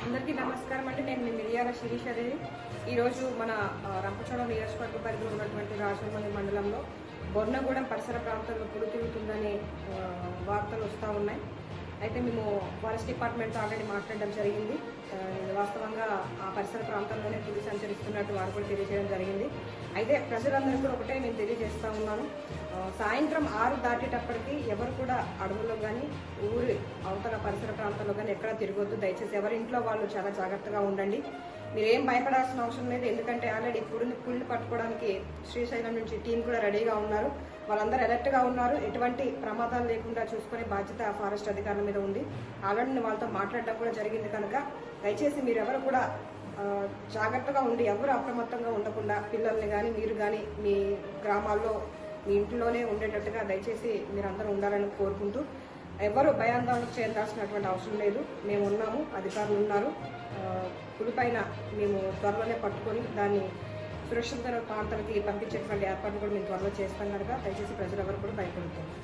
అందరికీ నమస్కారం అండి. నేను మీ మిరియాల శిరీషాదేవి. ఈరోజు మన రంపచోడ నియోజకవర్గ పరిధిలో ఉన్నటువంటి రాజమండ్రి మండలంలో బొర్నగూడెం పరిసర ప్రాంతాల్లో పులి తిరుగుతుందనే వార్తలు వస్తూ ఉన్నాయి. అయితే మేము ఫారెస్ట్ డిపార్ట్మెంట్తో ఆల్రెడీ మాట్లాడడం జరిగింది. వాస్తవంగా ఆ పరిసర ప్రాంతాల్లోనే పులి సంచరిస్తున్నట్టు వారు కూడా తెలియజేయడం జరిగింది. అయితే ప్రజలందరూ కూడా ఒకటే నేను తెలియజేస్తూ ఉన్నాను, సాయంత్రం 6 దాటేటప్పటికి ఎవరు కూడా అడవుల్లో కానీ ఊరి అవతల పరిసర ప్రాంతాల్లో కానీ ఎక్కడా తిరగొద్దు. దయచేసి ఎవరింట్లో వాళ్ళు చాలా జాగ్రత్తగా ఉండండి. మీరేం భయపడాల్సిన అవసరం లేదు. ఎందుకంటే ఆల్రెడీ పులిని పట్టుకోవడానికి శ్రీశైలం నుంచి టీం కూడా రెడీగా ఉన్నారు. వాళ్ళందరూ అలర్ట్గా ఉన్నారు. ఎటువంటి ప్రమాదాలు లేకుండా చూసుకునే బాధ్యత ఫారెస్ట్ అధికారుల మీద ఉంది. ఆల్రెడీ నేను వాళ్ళతో మాట్లాడడం కూడా జరిగింది. కనుక దయచేసి మీరెవరు కూడా జాగ్రత్తగా ఉండి ఎవరు అప్రమత్తంగా ఉండకుండా పిల్లల్ని కానీ మీరు కానీ మీ గ్రామాల్లో మీ ఇంట్లోనే ఉండేటట్టుగా దయచేసి మీరందరూ ఉండాలని కోరుకుంటూ, ఎవరు భయాందోళన చెందాల్సినటువంటి అవసరం లేదు. మేము ఉన్నాము, అధికారులు ఉన్నారు. పులిపైన మేము త్వరలోనే పట్టుకొని దాన్ని సురక్షిత ప్రాంతాలకి పంపించేటువంటి ఏర్పాట్లు కూడా మేము త్వరలో చేస్తాం కనుక దయచేసి ప్రజలు ఎవరు కూడా భయపడుతుంది.